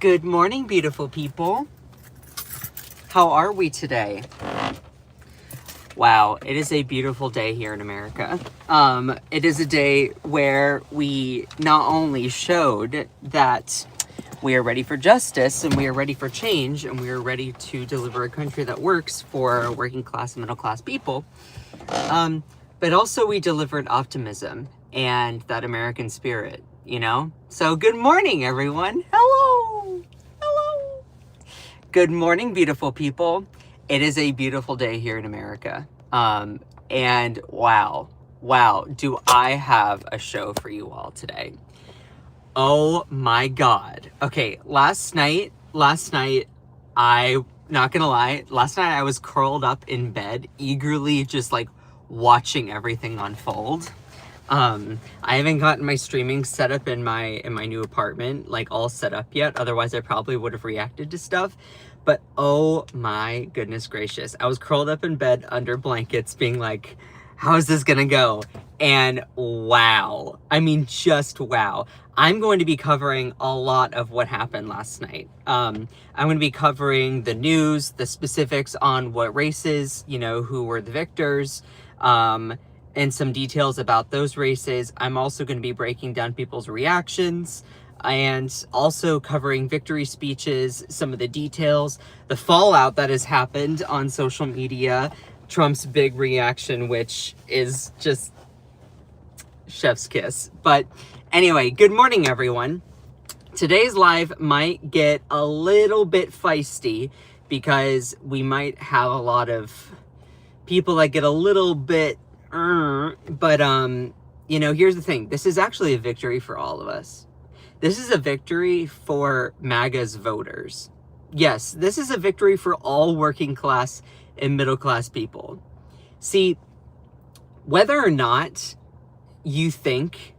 Good morning, beautiful people. How are we today? Wow, it is a beautiful day here in America. It is a day where we not only showed that we are ready for justice and we are ready for change and we are ready to deliver a country that works for working class and middle class people, but also we delivered optimism and that American spirit, you know? So good morning, everyone. Hello. Hello. Good morning, beautiful people. It is a beautiful day here in America. And wow, do I have a show for you all today. Oh my God. Okay, last night, I, not gonna lie, last night I was curled up in bed, eagerly just like watching everything unfold. I haven't gotten my streaming set up in my new apartment, like all set up yet. Otherwise I probably would have reacted to stuff. But oh my goodness gracious. I was curled up in bed under blankets being like, how is this gonna go? And wow. I mean, just wow. I'm going to be covering a lot of what happened last night. I'm going to be covering the news, the specifics on what races, you know, who were the victors, and some details about those races. I'm also going to be breaking down people's reactions and also covering victory speeches, some of the details, the fallout that has happened on social media, Trump's big reaction, which is just chef's kiss. But anyway, good morning, everyone. Today's live might get a little bit feisty because we might have a lot of people that get a little bit, but you know, here's the thing. This is actually a victory for all of us. This is a victory for MAGA's voters. Yes, this is a victory for all working class and middle class people. See, whether or not you think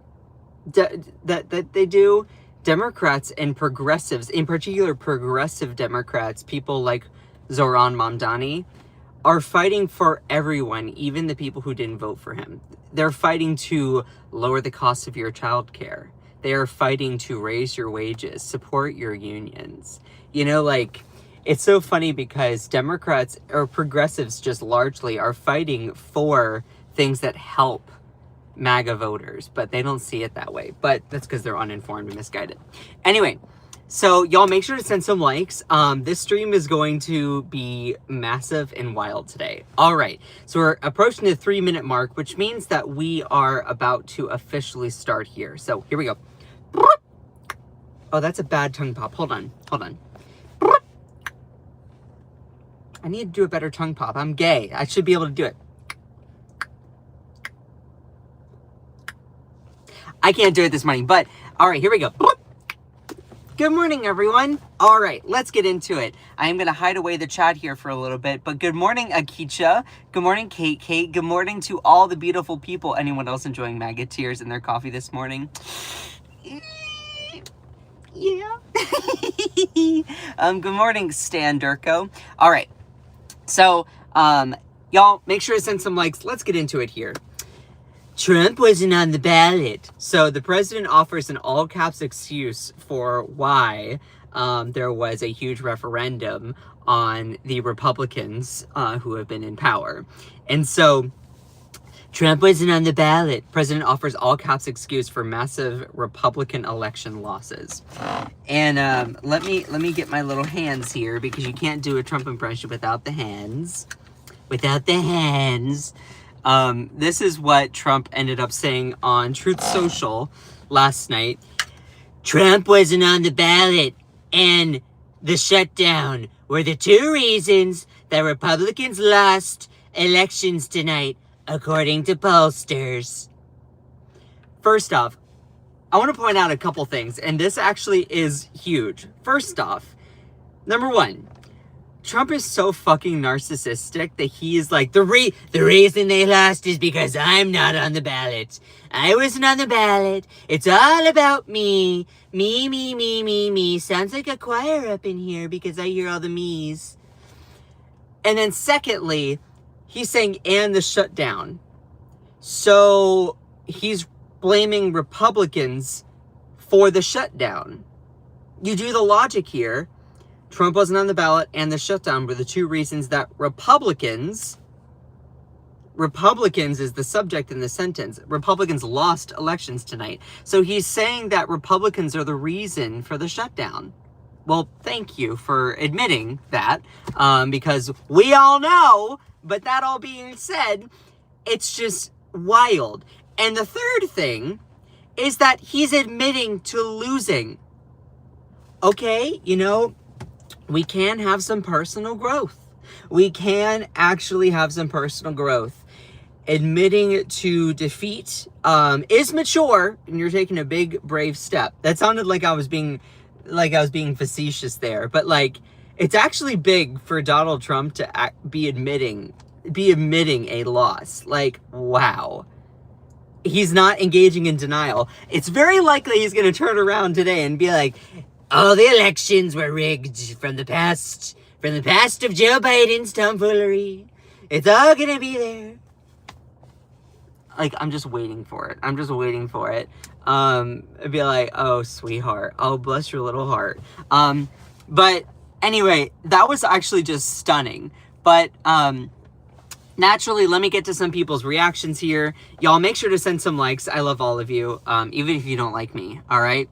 that they do, Democrats and progressives, in particular progressive Democrats, people like Zoran Mamdani, are fighting for everyone, even the people who didn't vote for him. They're fighting to lower the cost of your childcare. They are fighting to raise your wages, support your unions. You know, like, it's so funny because Democrats or progressives just largely are fighting for things that help MAGA voters, but they don't see it that way. But that's because they're uninformed and misguided. Anyway, so y'all make sure to send some likes. This stream is going to be massive and wild today. All right, so we're approaching the 3-minute mark, which means that we are about to officially start here. So here we go. Oh, that's a bad tongue pop. Hold on. I need to do a better tongue pop. I'm gay. I should be able to do it. I can't do it this morning, but all right, here we go. Good morning, everyone. All right, let's get into it. I am going to hide away the chat here for a little bit, but good morning, Akicha. Good morning, Kate. Good morning to all the beautiful people. Anyone else enjoying MAGA tears in their coffee this morning? Yeah. Good morning, Stan Durko. All right, so y'all make sure to send some likes. Let's get into it here. Trump wasn't on the ballot. So the president offers an all caps excuse for why there was a huge referendum on the Republicans who have been in power. And so Trump wasn't on the ballot. President offers all caps excuse for massive Republican election losses. And let me get my little hands here because you can't do a Trump impression without the hands. Without the hands. This is what Trump ended up saying on Truth Social last night. Trump wasn't on the ballot and the shutdown were the two reasons that Republicans lost elections tonight, according to pollsters. First off, I want to point out a couple things, and this actually is huge. First off, number one, Trump is so fucking narcissistic that he is like, the reason they lost is because I'm not on the ballot. I wasn't on the ballot. It's all about me. Me. Sounds like a choir up in here because I hear all the me's. And then secondly, he's saying, and the shutdown. So he's blaming Republicans for the shutdown. you do the logic here. Trump wasn't on the ballot and the shutdown were the two reasons that Republicans is the subject in the sentence. Republicans lost elections tonight. So he's saying that Republicans are the reason for the shutdown. Well, thank you for admitting that, because we all know, but that all being said, it's just wild. And the third thing is that he's admitting to losing. Okay, we can have some personal growth. We can actually have some personal growth. Admitting to defeat is mature, and you're taking a big, brave step. That sounded like I was being facetious there, but it's actually big for Donald Trump to be admitting a loss. Wow. He's not engaging in denial. It's very likely he's going to turn around today and be like, "Oh, the elections were rigged from the past of Joe Biden's tomfoolery. It's all going to be there." I'm just waiting for it. I'd be like, "Oh, sweetheart. Oh, bless your little heart." But anyway, that was actually just stunning. But, naturally, let me get to some people's reactions here. Y'all make sure to send some likes. I love all of you, even if you don't like me. All right.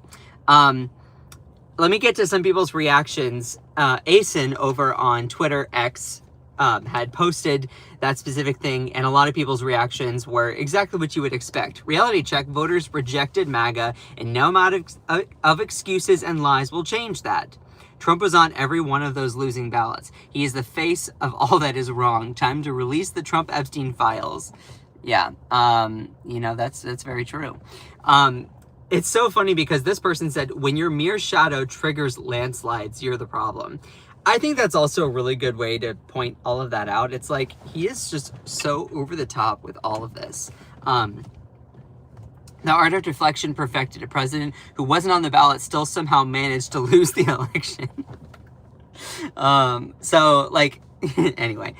Let me get to some people's reactions. Asen over on Twitter X had posted that specific thing, and a lot of people's reactions were exactly what you would expect. Reality check: voters rejected MAGA, and no amount of excuses and lies will change that. Trump was on every one of those losing ballots. He is the face of all that is wrong. Time to release the Trump-Epstein files. Yeah, that's very true. It's so funny because this person said, when your mere shadow triggers landslides, you're the problem. I think that's also a really good way to point all of that out. It's he is just so over the top with all of this. The art of deflection perfected. A president who wasn't on the ballot still somehow managed to lose the election. Anyway,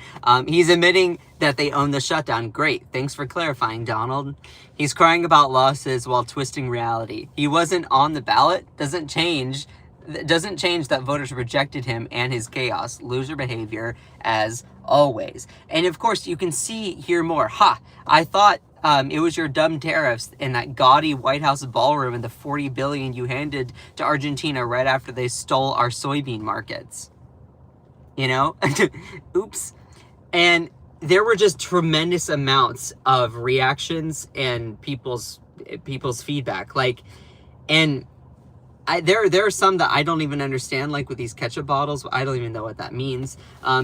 he's admitting that they own the shutdown. Great. Thanks for clarifying, Donald. He's crying about losses while twisting reality. He wasn't on the ballot. Doesn't change that voters rejected him and his chaos. Loser behavior as always. And of course, you can hear more. I thought it was your dumb tariffs and that gaudy White House ballroom and the $40 billion you handed to Argentina right after they stole our soybean markets. Oops. And there were just tremendous amounts of reactions and people's feedback. There are some that I don't even understand, with these ketchup bottles. I don't even know what that means.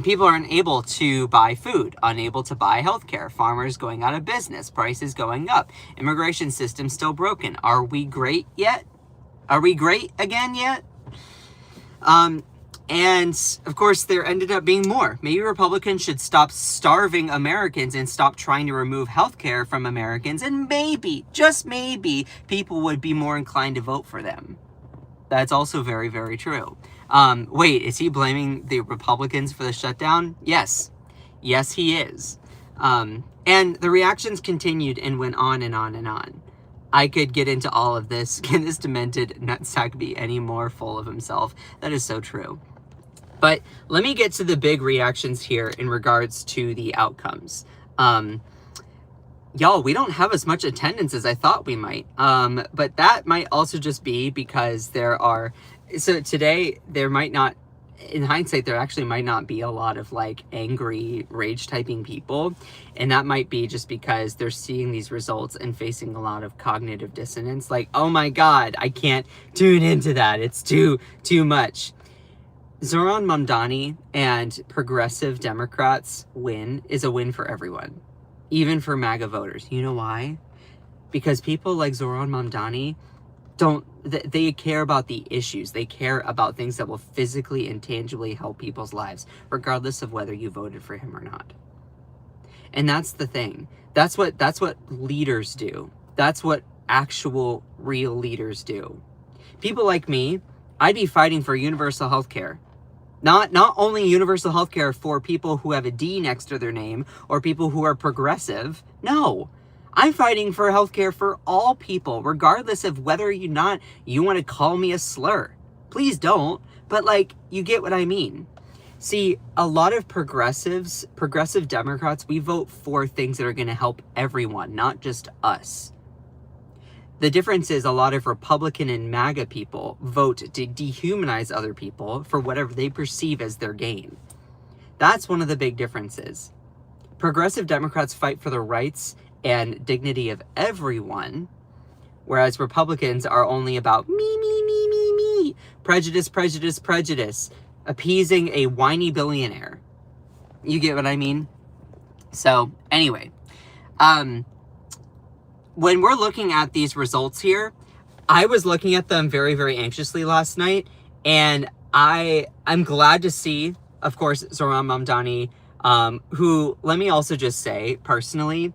People are unable to buy food, unable to buy healthcare, farmers going out of business, prices going up, immigration system still broken. Are we great yet? Are we great again yet? And of course, there ended up being more. Maybe Republicans should stop starving Americans and stop trying to remove healthcare from Americans. And maybe, just maybe, people would be more inclined to vote for them. That's also very, very true. Wait, is he blaming the Republicans for the shutdown? Yes. Yes, he is. And the reactions continued and went on and on and on. I could get into all of this. Can this demented nutsack be any more full of himself? That is so true. But let me get to the big reactions here in regards to the outcomes. Y'all, we don't have as much attendance as I thought we might. But that might also just be because today there might not, in hindsight, there actually might not be a lot of angry rage typing people. And that might be just because they're seeing these results and facing a lot of cognitive dissonance. Oh my God, I can't tune into that. It's too much. Zoran Mamdani and progressive Democrats win is a win for everyone, even for MAGA voters. You know why? Because people like Zoran Mamdani they care about the issues. They care about things that will physically and tangibly help people's lives, regardless of whether you voted for him or not. And that's the thing. That's what leaders do. That's what actual real leaders do. People like me, I'd be fighting for universal health care. Not only universal health care for people who have a D next to their name or people who are progressive. No, I'm fighting for health care for all people, regardless of whether or not you want to call me a slur. Please don't. But, like, you get what I mean. See, a lot of progressive Democrats, we vote for things that are going to help everyone, not just us. The difference is a lot of Republican and MAGA people vote to dehumanize other people for whatever they perceive as their gain. That's one of the big differences. Progressive Democrats fight for the rights and dignity of everyone, whereas Republicans are only about me, prejudice, prejudice, prejudice, appeasing a whiny billionaire. You get what I mean? So, anyway, when we're looking at these results here, I was looking at them very, very anxiously last night, and I'm glad to see, of course, Zoran Mamdani, who, let me also just say, personally,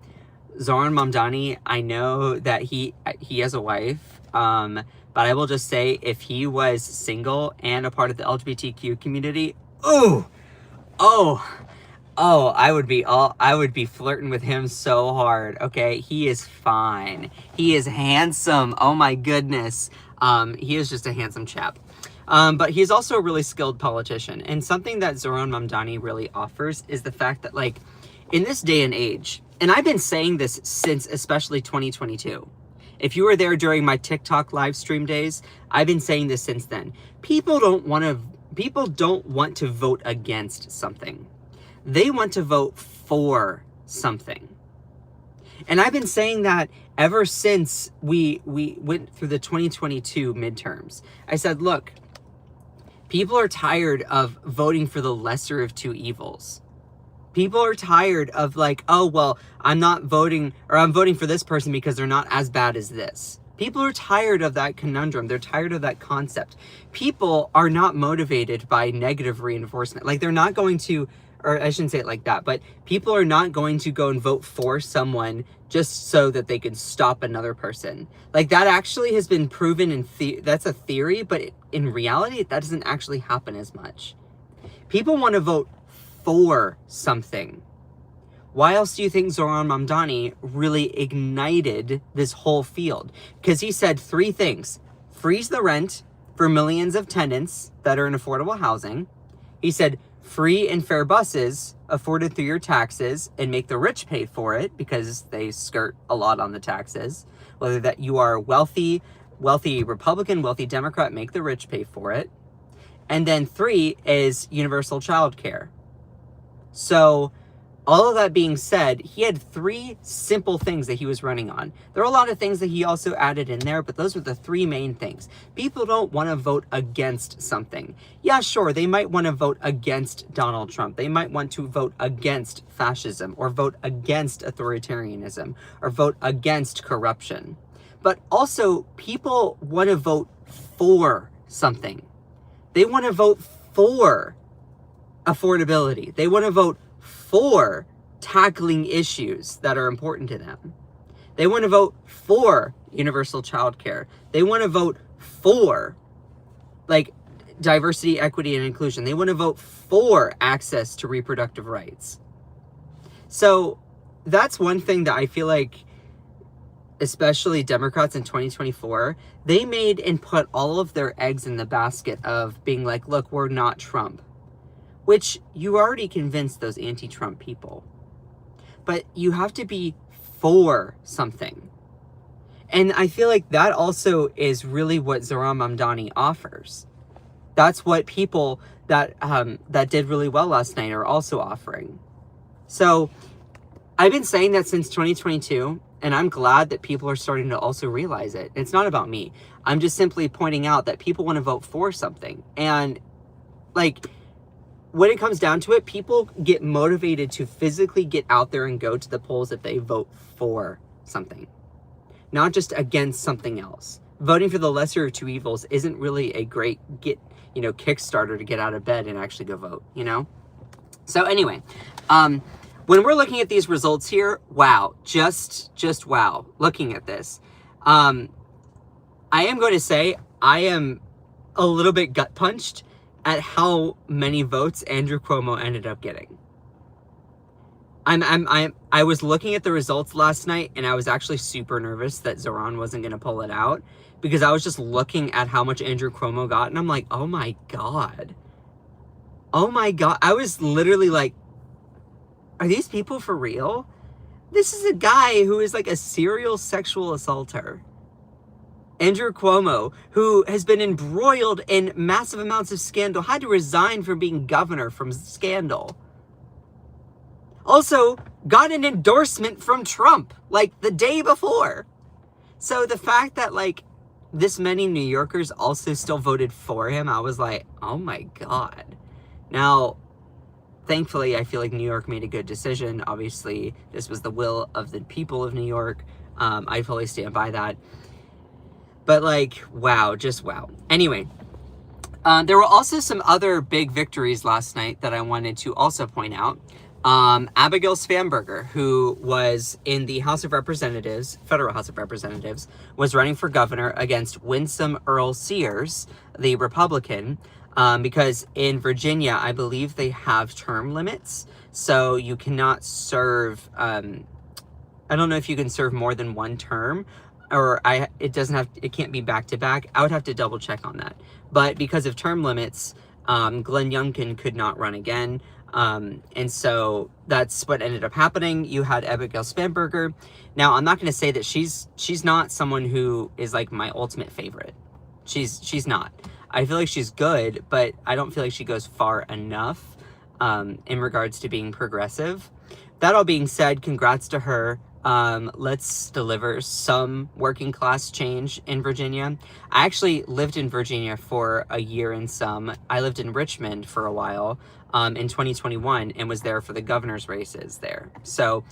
Zoran Mamdani, I know that he has a wife, but I will just say, if he was single and a part of the LGBTQ community, I would be flirting with him so hard. Okay, he is fine. He is handsome. Oh my goodness. He is just a handsome chap. But he's also a really skilled politician. And something that Zoran Mamdani really offers is the fact that, like, in this day and age, and I've been saying this since especially 2022. If you were there during my TikTok live stream days, I've been saying this since then. People don't want to vote against something. They want to vote for something. And I've been saying that ever since we went through the 2022 midterms. I said, look, people are tired of voting for the lesser of two evils. People are tired of, like, oh, well, I'm voting for this person because they're not as bad as this. People are tired of that conundrum. They're tired of that concept. People are not motivated by negative reinforcement. Like, they're not going to, or I shouldn't say it like that, but people are not going to go and vote for someone just so that they can stop another person. Like, that actually has been proven that's a theory, but in reality, that doesn't actually happen as much. People want to vote for something. Why else do you think Zoran Mamdani really ignited this whole field? Because he said three things. Freeze the rent for millions of tenants that are in affordable housing. He said free and fair buses afforded through your taxes and make the rich pay for it because they skirt a lot on the taxes. Whether that you are wealthy Republican, wealthy Democrat, make the rich pay for it. And then 3 is universal child care. So all of that being said, he had 3 simple things that he was running on. There are a lot of things that he also added in there, but those were the 3 main things. People don't want to vote against something. Yeah, sure, they might want to vote against Donald Trump. They might want to vote against fascism, or vote against authoritarianism, or vote against corruption. But also, people want to vote for something. They want to vote for affordability. They want to vote for tackling issues that are important to them. They want to vote for universal child care. They want to vote for, like, diversity, equity, and inclusion. They want to vote for access to reproductive rights. So that's one thing that I feel like, especially Democrats in 2024, they made and put all of their eggs in the basket of being like, look, we're not Trump. Which you already convinced those anti-Trump people. But you have to be for something. And I feel like that also is really what Zoran Mamdani offers. That's what people that did really well last night are also offering. So I've been saying that since 2022, and I'm glad that people are starting to also realize it. It's not about me. I'm just simply pointing out that people want to vote for something. And, like, when it comes down to it, people get motivated to physically get out there and go to the polls if they vote for something, not just against something else. Voting for the lesser of two evils isn't really a great Kickstarter to get out of bed and actually go vote, So anyway, when we're looking at these results here, wow, just wow, looking at this. I am going to say I am a little bit gut punched at how many votes Andrew Cuomo ended up getting. I was looking at the results last night, and I was actually super nervous that Zoran wasn't going to pull it out, because I was just looking at how much Andrew Cuomo got, and I'm like, oh my God. Oh my God. I was literally like, are these people for real? This is a guy who is like a serial sexual assaulter. Andrew Cuomo, who has been embroiled in massive amounts of scandal, had to resign from being governor from scandal. Also, got an endorsement from Trump, like, the day before. So the fact that, like, this many New Yorkers also still voted for him, I was like, oh my God. Now, thankfully, I feel like New York made a good decision. Obviously, this was the will of the people of New York. I fully stand by that. But, like, wow, just wow. Anyway, there were also some other big victories last night that I wanted to also point out. Abigail Spanberger, who was in the House of Representatives, Federal House of Representatives, was running for governor against Winsome Earl Sears, the Republican, because in Virginia, I believe they have term limits, so you cannot serve, I don't know if you can serve more than one term, or it can't be back to back. I would have to double check on that. But because of term limits, Glenn Youngkin could not run again. And so that's what ended up happening. You had Abigail Spanberger. Now, I'm not going to say that she's not someone who is like my ultimate favorite. She's not. I feel like she's good, but I don't feel like she goes far enough, in regards to being progressive. That all being said, congrats to her. Let's deliver some working class change in Virginia. I actually lived in Virginia for a year and some. I lived in Richmond for a while, in 2021, and was there for the governor's races there. So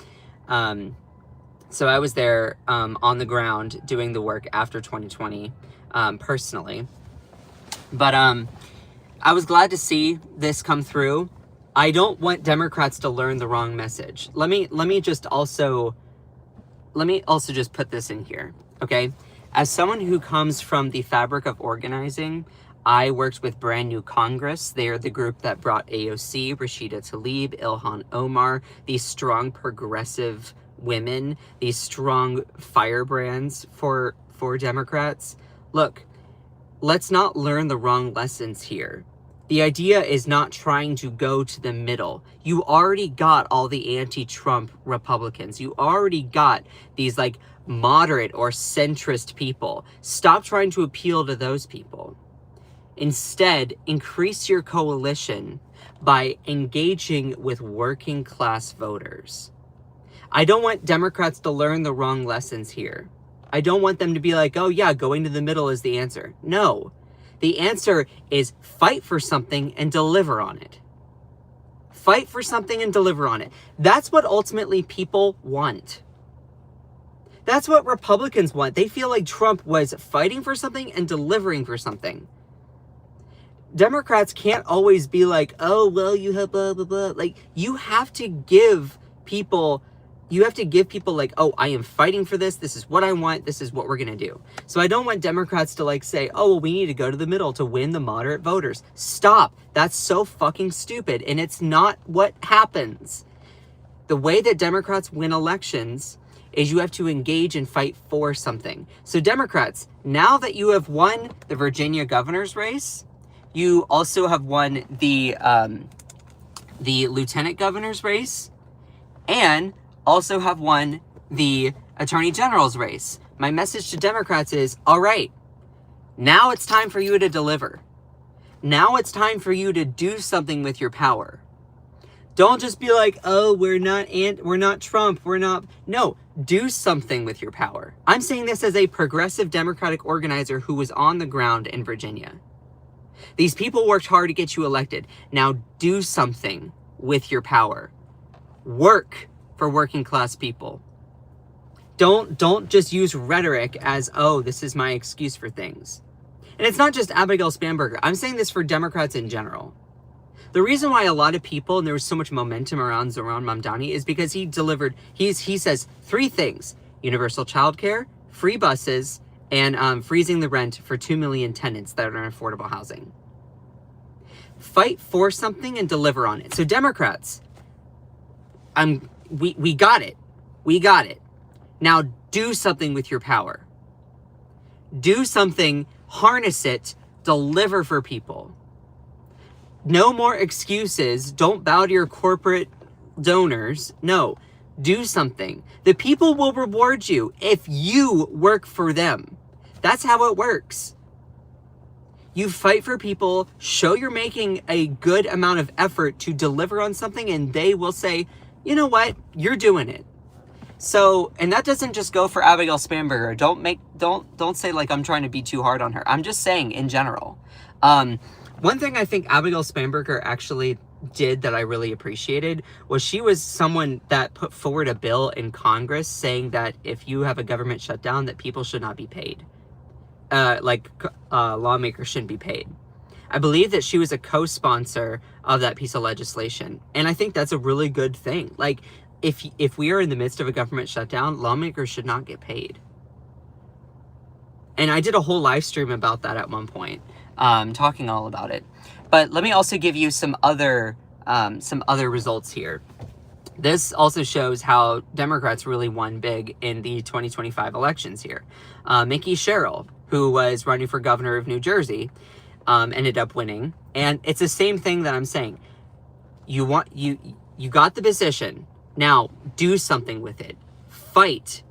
I was there, on the ground doing the work after 2020, personally. But, I was glad to see this come through. I don't want Democrats to learn the wrong message. Let me also just put this in here, okay? As someone who comes from the fabric of organizing, I worked with Brand New Congress. They are the group that brought AOC, Rashida Tlaib, Ilhan Omar, these strong progressive women, these strong firebrands for Democrats. Look, let's not learn the wrong lessons here. The idea is not trying to go to the middle. You already got all the anti-Trump Republicans. You already got these like moderate or centrist people. Stop trying to appeal to those people. Instead, increase your coalition by engaging with working class voters. I don't want Democrats to learn the wrong lessons here. I don't want them to be like, oh yeah, going to the middle is the answer. No. The answer is fight for something and deliver on it. Fight for something and deliver on it. That's what ultimately people want. That's what Republicans want. They feel like Trump was fighting for something and delivering for something. Democrats can't always be like, oh, well, you have blah, blah, blah. Like, you have to give people like, oh, I am fighting for this. This is what I want. This is what we're going to do. So I don't want Democrats to like say, oh, well, we need to go to the middle to win the moderate voters. Stop. That's so fucking stupid. And it's not what happens. The way that Democrats win elections is you have to engage and fight for something. So Democrats, now that you have won the Virginia governor's race, you also have won the lieutenant governor's race, and also have won the attorney general's race. My message to Democrats is, all right, now it's time for you to deliver. Now it's time for you to do something with your power. Don't just be like, oh, we're not Trump, No, do something with your power. I'm saying this as a progressive Democratic organizer who was on the ground in Virginia. These people worked hard to get you elected. Now do something with your power. Work for working class people. Don't just use rhetoric as, oh, this is my excuse for things. And it's not just Abigail Spanberger. I'm saying this for Democrats in general. The reason why a lot of people, and there was so much momentum around Zoran Mamdani, is because he delivered, he says 3 things: universal childcare, free buses, and freezing the rent for 2 million tenants that are in affordable housing. Fight for something and deliver on it. So Democrats, I'm we got it. We got it. Now do something with your power. Do something, harness it, deliver for people. No more excuses. Don't bow to your corporate donors. No, do something. The people will reward you if you work for them. That's how it works. You fight for people, show you're making a good amount of effort to deliver on something, and they will say, you know what, you're doing it. So, and that doesn't just go for Abigail Spanberger. Don't say like I'm trying to be too hard on her. I'm just saying in general. One thing I think Abigail Spanberger actually did that I really appreciated was she was someone that put forward a bill in Congress saying that if you have a government shutdown, that people should not be paid. Lawmakers shouldn't be paid. I believe that she was a co-sponsor of that piece of legislation. And I think that's a really good thing. Like, if we are in the midst of a government shutdown, lawmakers should not get paid. And I did a whole live stream about that at one point, talking all about it. But let me also give you some other results here. This also shows how Democrats really won big in the 2025 elections here. Mickey Sherrill, who was running for governor of New Jersey, ended up winning. And it's the same thing that I'm saying. You got the position. Now do something with it. Fight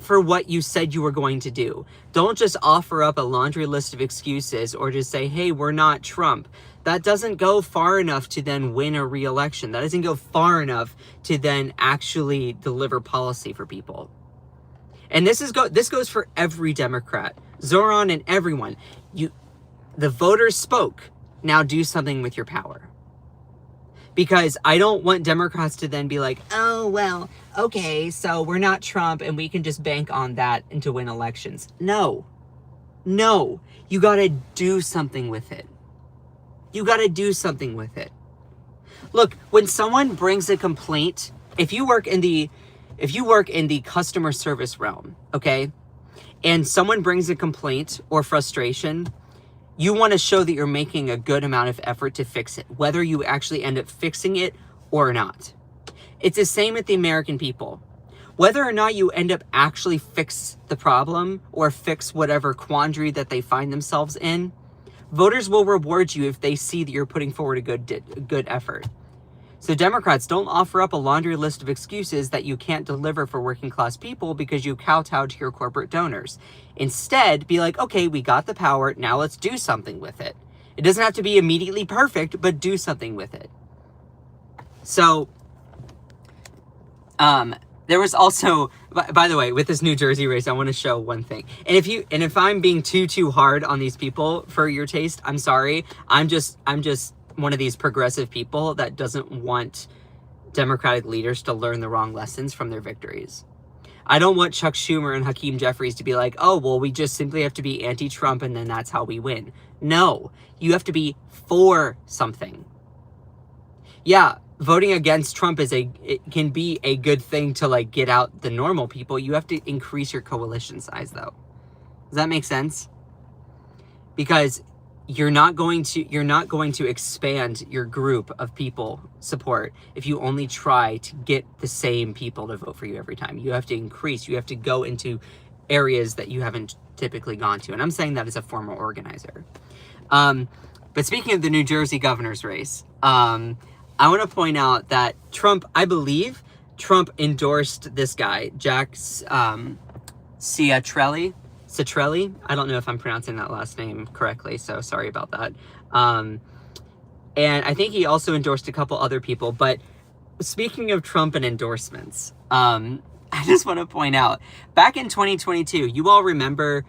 for what you said you were going to do. Don't just offer up a laundry list of excuses or just say, hey, we're not Trump. That doesn't go far enough to then win a re-election. That doesn't go far enough to then actually deliver policy for people. And this goes for every Democrat, Zoran and everyone. The voters spoke. Now do something with your power. Because I don't want Democrats to then be like, oh, well, okay, so we're not Trump and we can just bank on that and to win elections. No, you got to do something with it. You got to do something with it. Look, when someone brings a complaint, if you work in the customer service realm, okay, and someone brings a complaint or frustration, you want to show that you're making a good amount of effort to fix it, whether you actually end up fixing it or not. It's the same with the American people. Whether or not you end up actually fix the problem or fix whatever quandary that they find themselves in, voters will reward you if they see that you're putting forward a good effort. So Democrats, don't offer up a laundry list of excuses that you can't deliver for working class people because you kowtow to your corporate donors. Instead, be like, okay, we got the power, now let's do something with it. It doesn't have to be immediately perfect, but do something with it. So, there was also, by the way, with this New Jersey race, I want to show one thing. And if I'm being too hard on these people for your taste, I'm sorry. I'm just one of these progressive people that doesn't want Democratic leaders to learn the wrong lessons from their victories. I don't want Chuck Schumer and Hakeem Jeffries to be like, oh, well, we just simply have to be anti-Trump and then that's how we win. No, you have to be for something. Yeah, voting against Trump it can be a good thing to like get out the normal people. You have to increase your coalition size though. Does that make sense? Because you're not going to expand your group of people support if you only try to get the same people to vote for you every time. You have to increase. You have to go into areas that you haven't typically gone to. And I'm saying that as a former organizer. But speaking of the New Jersey governor's race, I want to point out that I believe Trump endorsed this guy, Jack Citrelli. I don't know if I'm pronouncing that last name correctly, so sorry about that. And I think he also endorsed a couple other people. But speaking of Trump and endorsements, I just want to point out, back in 2022, you all remember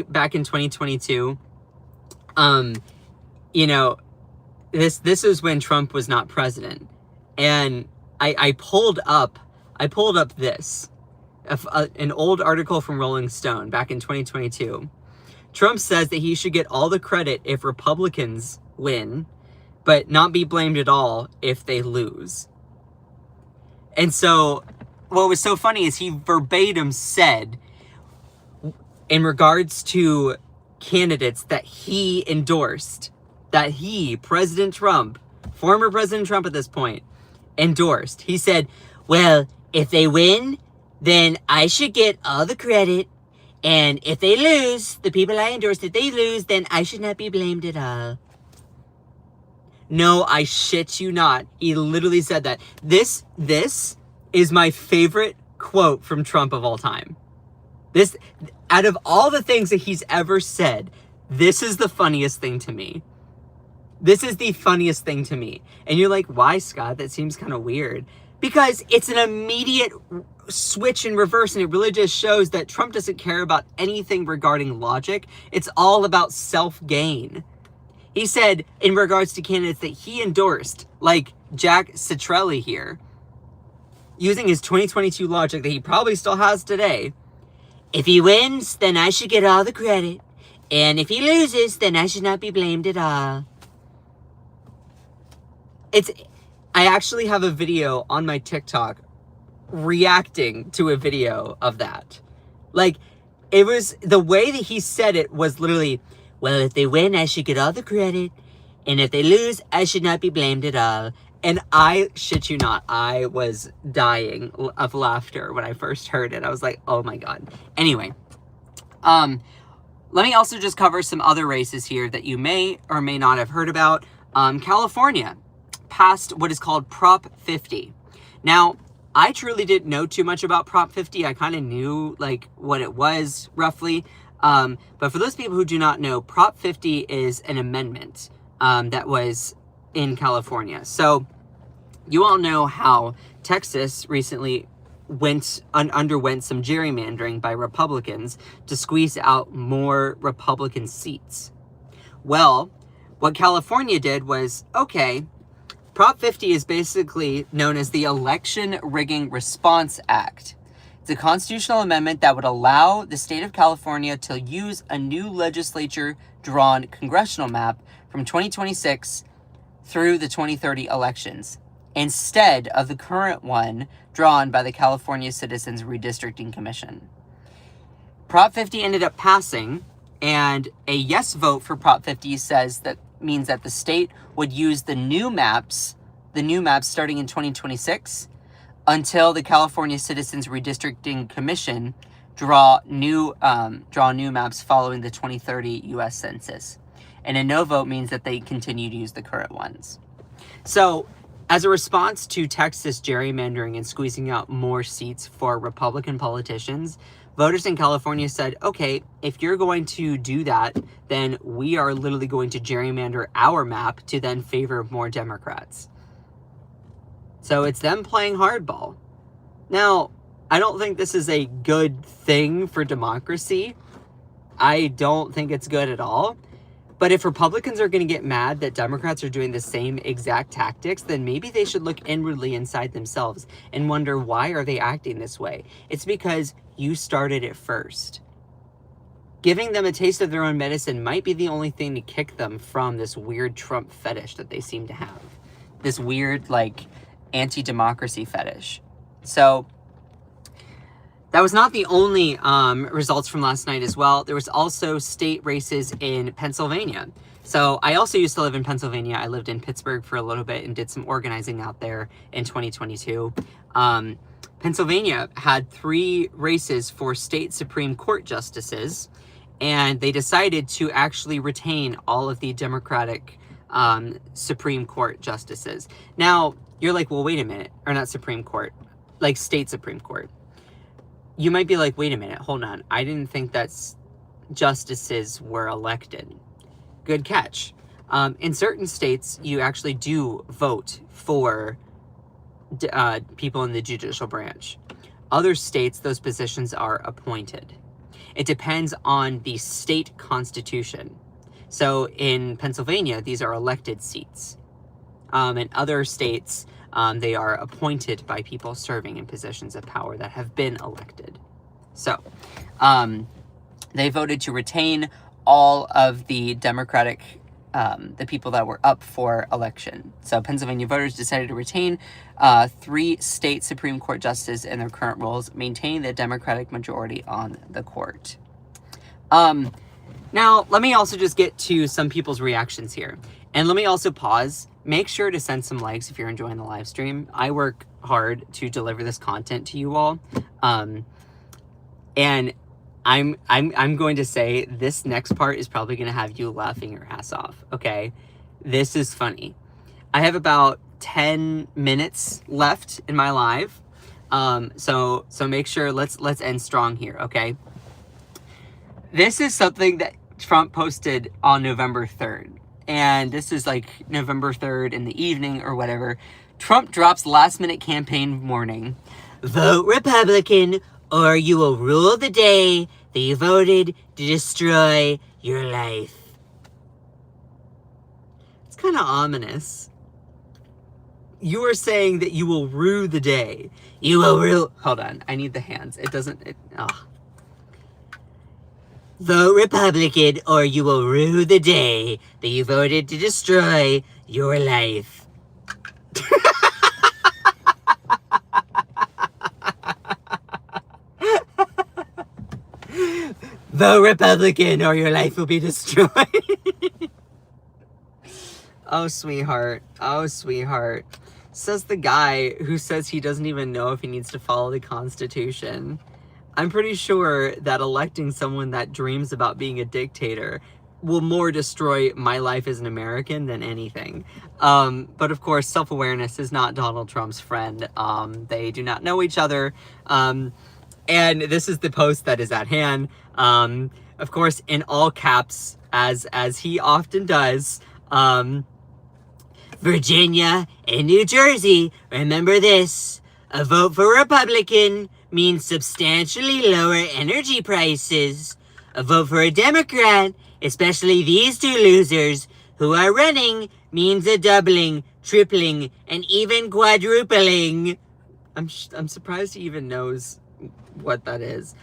back in 2022, this is when Trump was not president. And I pulled up this. An old article from Rolling Stone back in 2022. Trump says that he should get all the credit if Republicans win, but not be blamed at all if they lose. And so what was so funny is he verbatim said, in regards to candidates that he endorsed, that he, President Trump, former President Trump at this point, endorsed. He said, well, if they win, then I should get all the credit. And if they lose, the people I endorsed, if they lose, then I should not be blamed at all. No, I shit you not. He literally said that. This is my favorite quote from Trump of all time. This, out of all the things that he's ever said, this is the funniest thing to me. This is the funniest thing to me. And you're like, why, Scott? That seems kind of weird. Because it's an immediate switch in reverse, and it really just shows that Trump doesn't care about anything regarding logic. It's all about self-gain. He said, in regards to candidates that he endorsed, like Jack Citrelli here, using his 2022 logic that he probably still has today, if he wins, then I should get all the credit. And if he loses, then I should not be blamed at all. I actually have a video on my TikTok reacting to a video of that. Like, it was, the way that he said it was literally, well, if they win, I should get all the credit. And if they lose, I should not be blamed at all. And I shit you not, I was dying of laughter when I first heard it. I was like, oh my God. Anyway, let me also just cover some other races here that you may or may not have heard about. California passed what is called Prop 50. Now, I truly didn't know too much about Prop 50. I kind of knew like what it was roughly. But for those people who do not know, Prop 50 is an amendment that was in California. So you all know how Texas recently underwent some gerrymandering by Republicans to squeeze out more Republican seats. Well, what California did was, okay, Prop 50 is basically known as the Election Rigging Response Act. It's a constitutional amendment that would allow the state of California to use a new legislature-drawn congressional map from 2026 through the 2030 elections, instead of the current one drawn by the California Citizens Redistricting Commission. Prop 50 ended up passing, and a yes vote for Prop 50 means that the state would use the new maps starting in 2026 until the California Citizens Redistricting Commission draw new maps following the 2030 U.S. Census. And a no vote means that they continue to use the current ones. So, as a response to Texas gerrymandering and squeezing out more seats for Republican politicians, voters in California said, okay, if you're going to do that, then we are literally going to gerrymander our map to then favor more Democrats. So it's them playing hardball. Now, I don't think this is a good thing for democracy. I don't think it's good at all. But if Republicans are going to get mad that Democrats are doing the same exact tactics, then maybe they should look inwardly inside themselves and wonder, why are they acting this way? It's because you started it first. Giving them a taste of their own medicine might be the only thing to kick them from this weird Trump fetish that they seem to have. This weird, like, anti-democracy fetish. So that was not the only results from last night as well. There was also state races in Pennsylvania. So I also used to live in Pennsylvania. I lived in Pittsburgh for a little bit and did some organizing out there in 2022. Pennsylvania had 3 races for state Supreme Court justices, and they decided to actually retain all of the Democratic Supreme Court justices. Now, you're like, well, wait a minute. Or not Supreme Court, like state Supreme Court. You might be like, wait a minute, hold on. I didn't think that justices were elected. Good catch. In certain states, you actually do vote for people in the judicial branch. Other states, those positions are appointed. It depends on the state constitution. So in Pennsylvania, these are elected seats. In other states, they are appointed by people serving in positions of power that have been elected. So, they voted to retain all of the Democratic, the people that were up for election. So Pennsylvania voters decided to retain 3 state Supreme Court justices in their current roles, maintaining the Democratic majority on the court. Now, let me also just get to some people's reactions here. And let me also pause make sure to send some likes if you're enjoying the live stream. I work hard to deliver this content to you all. And I'm going to say this next part is probably going to have you laughing your ass off. Okay. This is funny. I have about 10 minutes left in my live. So make sure let's end strong here. Okay. This is something that Trump posted on November 3rd. And this is like November 3rd in the evening or whatever. Trump drops last minute campaign warning. Vote Republican or you will rule the day that you voted to destroy your life. It's kind of ominous. You are saying that you will rue the day. You will rue... Hold on. I need the hands. It doesn't... Vote Republican or you will rue the day that you voted to destroy your life. Vote Republican or your life will be destroyed. Oh, sweetheart. Oh, sweetheart. Says the guy who says he doesn't even know if he needs to follow the Constitution. I'm pretty sure that electing someone that dreams about being a dictator will more destroy my life as an American than anything. But of course, self-awareness is not Donald Trump's friend. They do not know each other. And this is the post that is at hand. Of course, in all caps, as he often does. Virginia and New Jersey, remember this. A vote for Republican means substantially lower energy prices. A vote for a Democrat, especially these two losers who are running, means a doubling, tripling, and even quadrupling. I'm surprised he even knows what that is.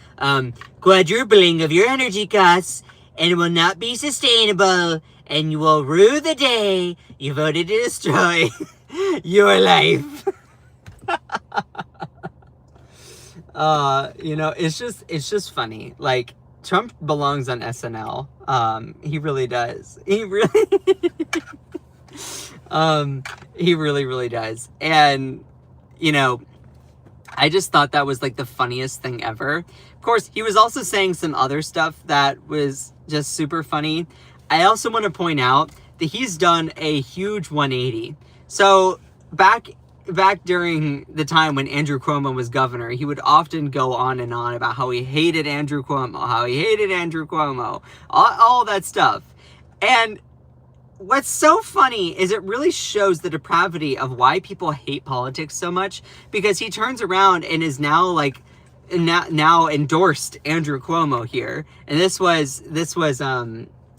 Quadrupling of your energy costs, and it will not be sustainable, and you will rue the day you voted to destroy your life. It's just funny. Like, Trump belongs on SNL. He really does. He really does. And, I just thought that was like the funniest thing ever. Of course, he was also saying some other stuff that was just super funny. I also want to point out that he's done a huge 180. So back during the time when Andrew Cuomo was governor, he would often go on and on about how he hated Andrew Cuomo, all that stuff. And what's so funny is it really shows the depravity of why people hate politics so much, because he turns around and is now endorsed Andrew Cuomo here. And this was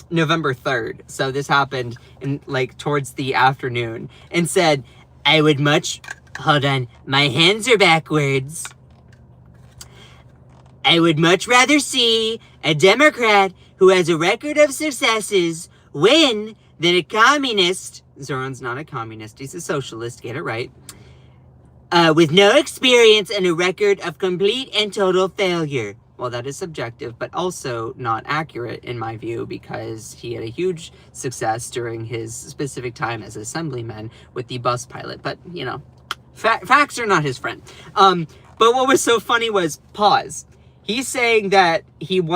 November 3rd. So this happened in towards the afternoon, and said, I would much, hold on, my hands are backwards. I would much rather see a Democrat who has a record of successes win than a communist. Zoran's not a communist, he's a socialist, get it right. With no experience and a record of complete and total failure. Well, that is subjective, but also not accurate in my view, because he had a huge success during his specific time as assemblyman with the bus pilot. But, facts are not his friend. But what was so funny was, pause. He's saying that he'd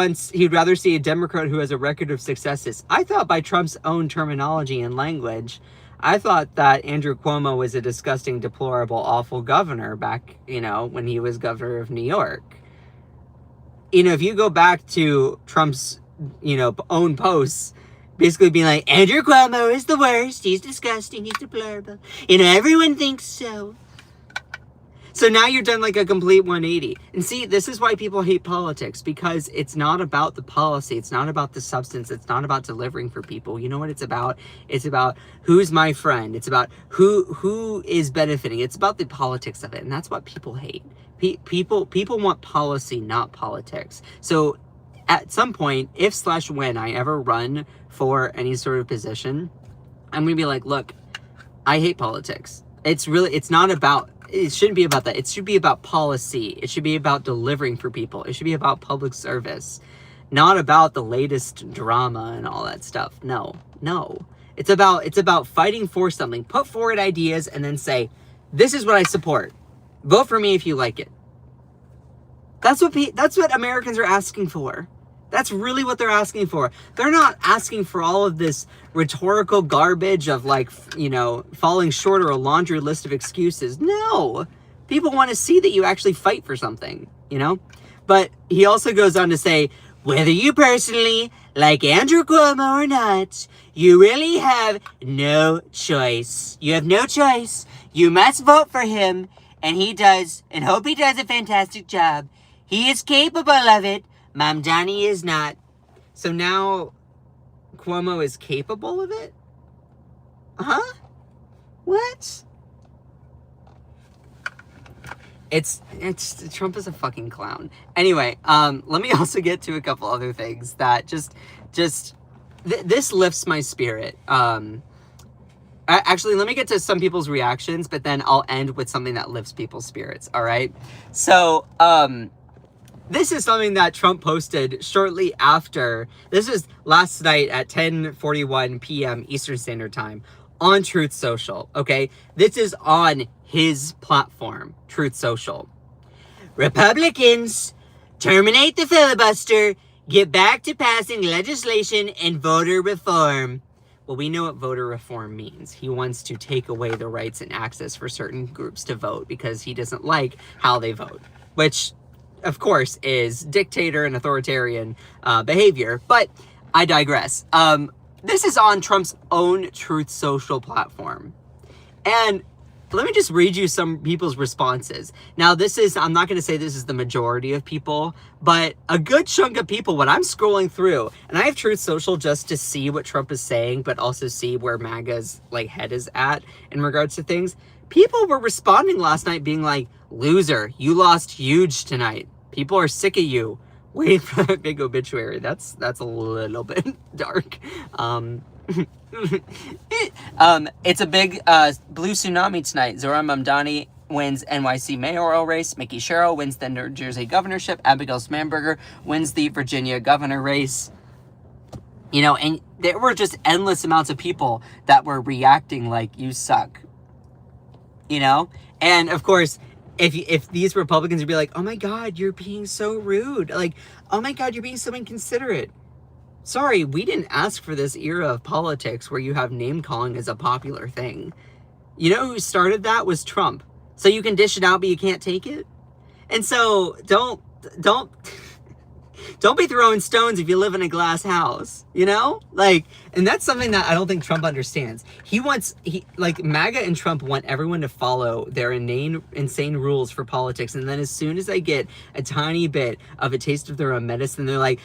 rather see a Democrat who has a record of successes. I thought by Trump's own terminology and language, I thought that Andrew Cuomo was a disgusting, deplorable, awful governor back, when he was governor of New York. If you go back to Trump's, own posts, basically being like, Andrew Cuomo is the worst, he's disgusting, he's deplorable. Everyone thinks so. So now you're done a complete 180. And see, this is why people hate politics, because it's not about the policy. It's not about the substance. It's not about delivering for people. You know what it's about? It's about who's my friend. It's about who is benefiting. It's about the politics of it. And that's what people hate. People want policy, not politics. So at some point, if/when I ever run for any sort of position, I'm going to be like, look, I hate politics. It shouldn't be about that. It should be about policy. It should be about delivering for people. It should be about public service, not about the latest drama and all that stuff. No. It's about fighting for something. Put forward ideas and then say, this is what I support. Vote for me if you like it. That's what Americans are asking for. That's really what they're asking for. They're not asking for all of this rhetorical garbage of like, you know, falling short or a laundry list of excuses. No. People want to see that you actually fight for something, you know? But he also goes on to say, whether you personally like Andrew Cuomo or not, you really have no choice. You have no choice. You must vote for him, and he does, and hope he does a fantastic job. He is capable of it. Mamdani is not. So now Cuomo is capable of it? Huh? What? It's Trump is a fucking clown. Anyway, let me also get to a couple other things that this lifts my spirit. Actually, let me get to some people's reactions, but then I'll end with something that lifts people's spirits. All right. So, this is something that Trump posted shortly after. This is last night at 10:41 p.m. Eastern Standard Time on Truth Social. Okay, this is on his platform, Truth Social. Republicans, terminate the filibuster, get back to passing legislation and voter reform. Well, we know what voter reform means. He wants to take away the rights and access for certain groups to vote because he doesn't like how they vote, which, of course, is dictator and authoritarian behavior. But I digress. This is on Trump's own Truth Social platform. And let me just read you some people's responses. Now, I'm not going to say this is the majority of people, but a good chunk of people, when I'm scrolling through, and I have Truth Social just to see what Trump is saying, but also see where MAGA's like head is at in regards to things. People were responding last night being like, loser, you lost huge tonight. People are sick of you. Waiting for that big obituary. That's a little bit dark. It's a big blue tsunami tonight. Zohran Mamdani wins NYC mayoral race. Mickey Sherrill wins the New Jersey governorship. Abigail Spanberger wins the Virginia governor race. You know, and there were just endless amounts of people that were reacting like, you suck. You know? And of course, if these Republicans would be like, oh my God, you're being so rude. Like, oh my God, you're being so inconsiderate. Sorry, we didn't ask for this era of politics where you have name calling as a popular thing. You know who started that was Trump. So you can dish it out, but you can't take it. And so don't be throwing stones if you live in a glass house, you know? Like, and that's something that I don't think Trump understands. MAGA and Trump want everyone to follow their insane rules for politics. And then as soon as they get a tiny bit of a taste of their own medicine, they're like,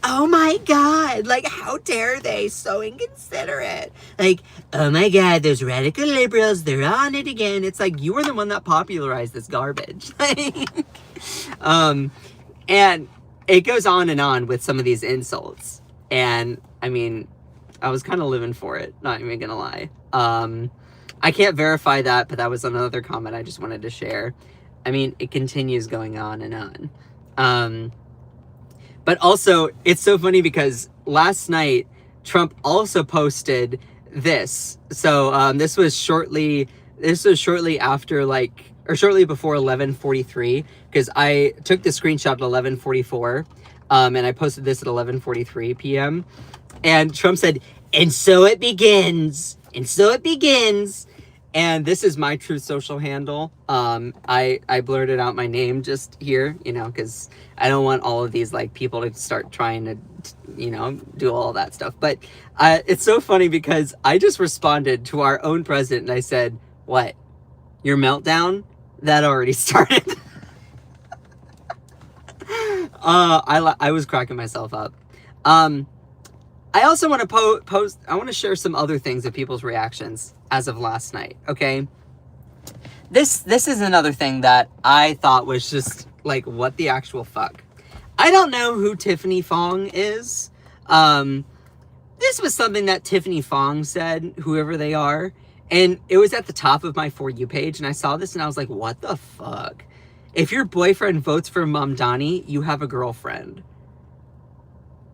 oh my God, like, how dare they? So inconsiderate. Like, oh my God, those radical liberals, they're on it again. It's like, you were the one that popularized this garbage. And it goes on and on with some of these insults. And I mean, I was kind of living for it, not even gonna lie. I can't verify that, but that was another comment I just wanted to share. I mean, it continues going on and on. But also, it's so funny because last night, Trump also posted this. So this was shortly after, like, or shortly before 11:43, because I took the screenshot at 11:44, and I posted this at 11:43 p.m. And Trump said, and so it begins. And so it begins. And this is my Truth Social handle. I blurted out my name just here, you know, because I don't want all of these, like, people to start trying to, you know, do all that stuff. But it's so funny because I just responded to our own president and I said, what? Your meltdown? That already started. I was cracking myself up. I also want to I want to share some other things of people's reactions as of last night, okay? This is another thing that I thought was just like, what the actual fuck? I don't know who Tiffany Fong is. This was something that Tiffany Fong said, whoever they are, and it was at the top of my For You page, and I saw this and I was like, what the fuck? If your boyfriend votes for Mamdani, you have a girlfriend.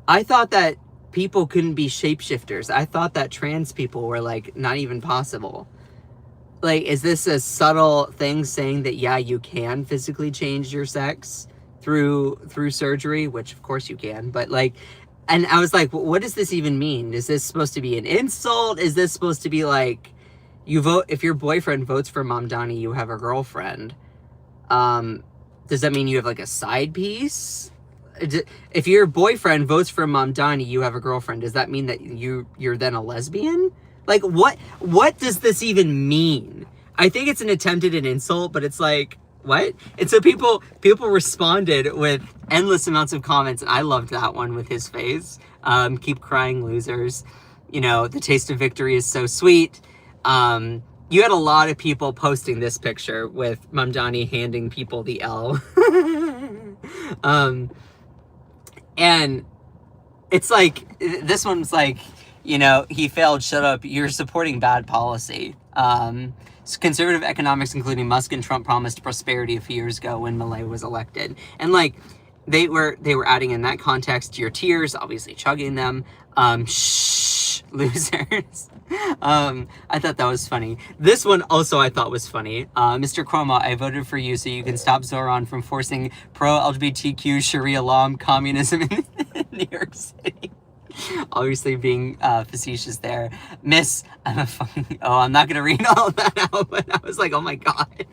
I thought that people couldn't be shapeshifters. I thought that trans people were like not even possible. Like, is this a subtle thing saying that, yeah, you can physically change your sex through surgery, which of course you can, but like, and I was like, what does this even mean? Is this supposed to be an insult? Is this supposed to be like, you vote, if your boyfriend votes for Mamdani, you have a girlfriend? Does that mean you have like a side piece? If your boyfriend votes for Mamdani, you have a girlfriend. Does that mean that you're then a lesbian? Like, what does this even mean? I think it's an attempt at an insult, but it's like, what? And so people responded with endless amounts of comments, and I loved that one with his face. Keep crying, losers. You know, the taste of victory is so sweet. You had a lot of people posting this picture with Mamdani handing people the L. And it's like, this one's like, you know, he failed, shut up, you're supporting bad policy. Conservative economics, including Musk and Trump, promised prosperity a few years ago when Milei was elected. And like, they were adding in that context your tears, obviously chugging them. Shh, losers. I thought that was funny. This one also I thought was funny. Mr. Cuomo, I voted for you so you can stop Zoran from forcing pro-LGBTQ Sharia law and communism in New York City. Obviously being facetious there. Miss, I'm a fucking, I'm not gonna read all of that out, but I was like, oh my god.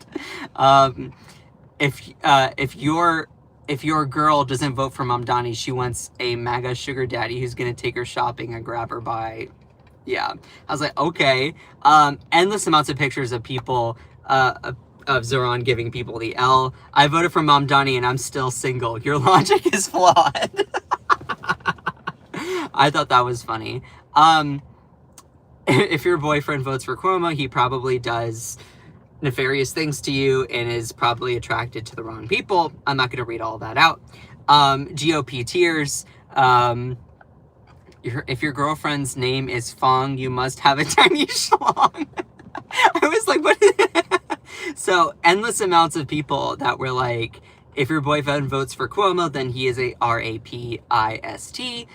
If your girl doesn't vote for Mamdani, she wants a MAGA sugar daddy who's gonna take her shopping and grab her by, yeah. I was like, okay. Endless amounts of pictures of people, of Zoran giving people the L. I voted for Mamdani and I'm still single. Your logic is flawed. I thought that was funny. If your boyfriend votes for Cuomo, he probably does nefarious things to you and is probably attracted to the wrong people. I'm not going to read all that out. GOP tears. If your girlfriend's name is Fong, you must have a tiny schlong. I was like, what? So endless amounts of people that were like, if your boyfriend votes for Cuomo, then he is a RAPIST.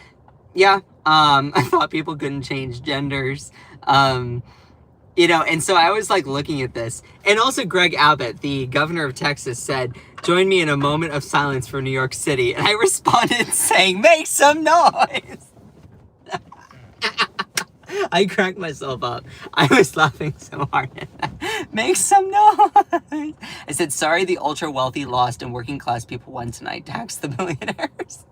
Yeah, I thought people couldn't change genders. You know, and so I was like looking at this. And also Greg Abbott, the governor of Texas, said, join me in a moment of silence for New York City. And I responded saying, make some noise. I cracked myself up. I was laughing so hard at that. Make some noise. I said, sorry, the ultra wealthy lost and working class people won tonight. Tax the billionaires.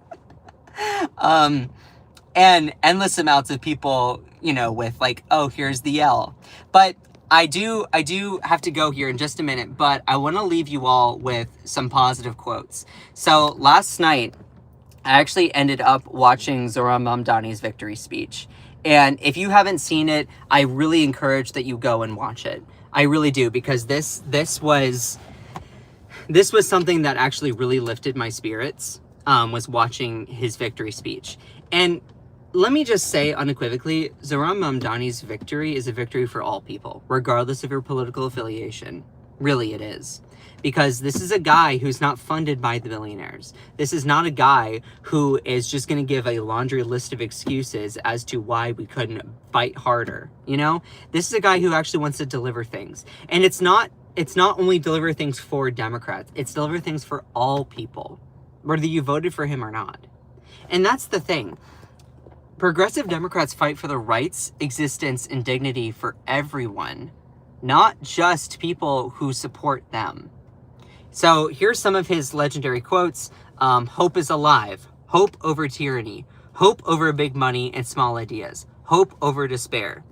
And endless amounts of people, you know, with like, oh, here's the L. But I do have to go here in just a minute, but I want to leave you all with some positive quotes. So last night, I actually ended up watching Zoran Mamdani's victory speech. And if you haven't seen it, I really encourage that you go and watch it. I really do, because this was something that actually really lifted my spirits, was watching his victory speech. And let me just say unequivocally, Zoran Mamdani's victory is a victory for all people, regardless of your political affiliation. Really, it is. Because this is a guy who's not funded by the billionaires. This is not a guy who is just going to give a laundry list of excuses as to why we couldn't fight harder. You know, this is a guy who actually wants to deliver things. And it's not only deliver things for Democrats, it's deliver things for all people, whether you voted for him or not. And that's the thing. Progressive Democrats fight for the rights, existence, and dignity for everyone, not just people who support them. So here's some of his legendary quotes. Hope is alive. Hope over tyranny. Hope over big money and small ideas. Hope over despair.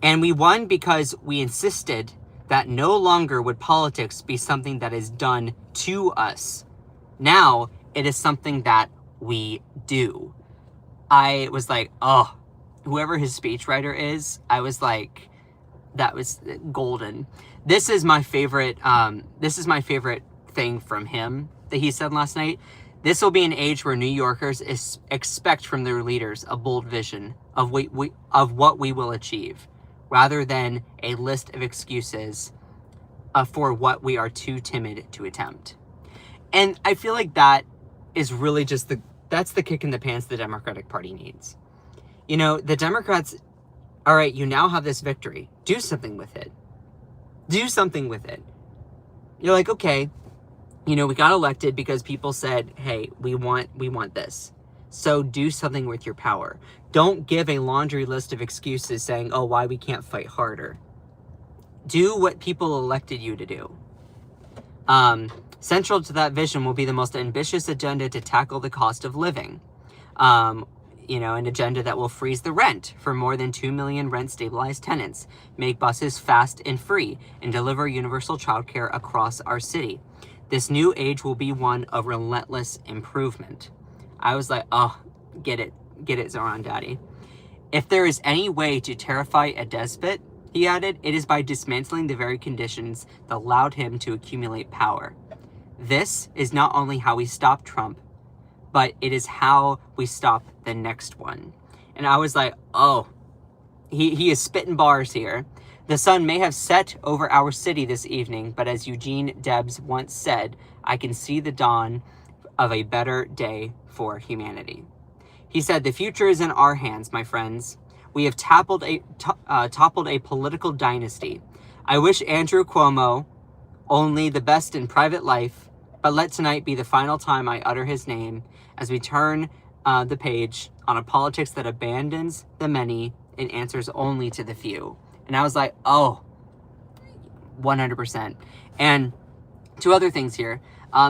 And we won because we insisted that no longer would politics be something that is done to us. Now it is something that we do. I was like, oh, whoever his speechwriter is, I was like, that was golden. This is my favorite thing from him that he said last night. This will be an age where New Yorkers expect from their leaders a bold vision of what we will achieve, rather than a list of excuses for what we are too timid to attempt. And I feel like that is really just that's the kick in the pants the Democratic Party needs. You know, the Democrats, all right, you now have this victory. Do something with it. Do something with it. You're like, okay, you know, we got elected because people said, hey, we want this. So do something with your power. Don't give a laundry list of excuses saying, oh, why we can't fight harder. Do what people elected you to do. Central to that vision will be the most ambitious agenda to tackle the cost of living. You know, an agenda that will freeze the rent for more than 2 million rent-stabilized tenants, make buses fast and free, and deliver universal childcare across our city. This new age will be one of relentless improvement. I was like, oh, get it, Zoran Daddy. If there is any way to terrify a despot, he added, it is by dismantling the very conditions that allowed him to accumulate power. This is not only how we stop Trump, but it is how we stop the next one. And I was like, oh, he is spitting bars here. The sun may have set over our city this evening, but as Eugene Debs once said, I can see the dawn of a better day for humanity. He said, the future is in our hands, my friends. We have toppled a political dynasty. I wish Andrew Cuomo only the best in private life, but let tonight be the final time I utter his name as we turn the page on a politics that abandons the many and answers only to the few. And I was like, oh, 100%. And two other things here.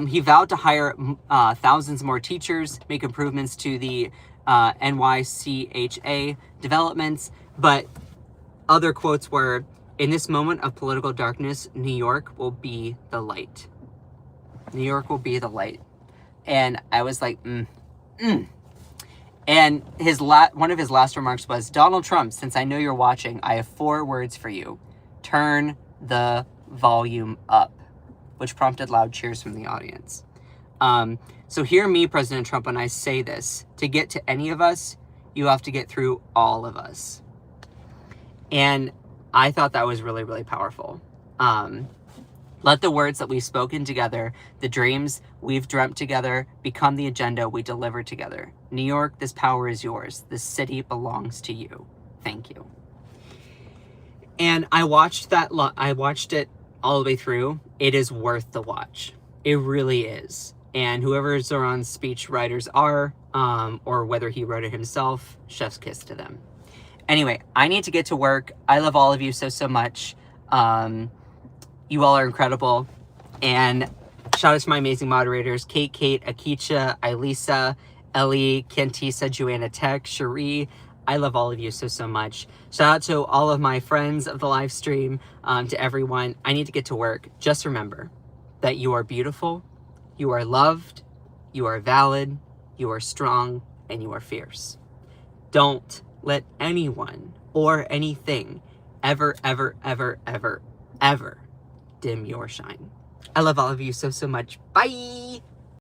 He vowed to hire thousands more teachers, make improvements to the NYCHA developments, but other quotes were, in this moment of political darkness, New York will be the light. New York will be the light. And I was like, And one of his last remarks was, Donald Trump, since I know you're watching, I have 4 words for you. Turn the volume up, which prompted loud cheers from the audience. So hear me, President Trump, when I say this. To get to any of us, you have to get through all of us. And I thought that was really, really powerful. Let the words that we've spoken together, the dreams we've dreamt together, become the agenda we deliver together. New York, this power is yours. This city belongs to you. Thank you. And I watched it all the way through. It is worth the watch. It really is. And whoever Zoran's speech writers are, or whether he wrote it himself, chef's kiss to them. Anyway, I need to get to work. I love all of you so much. You all are incredible. And shout out to my amazing moderators, Kate, Akicha, Elisa, Ellie, Kentisa, Joanna Tech, Cherie. I love all of you so much. Shout out to all of my friends of the live stream, to everyone. I need to get to work. Just remember that you are beautiful, you are loved, you are valid, you are strong, and you are fierce. Don't let anyone or anything ever dim your shine. I love all of you so much. Bye!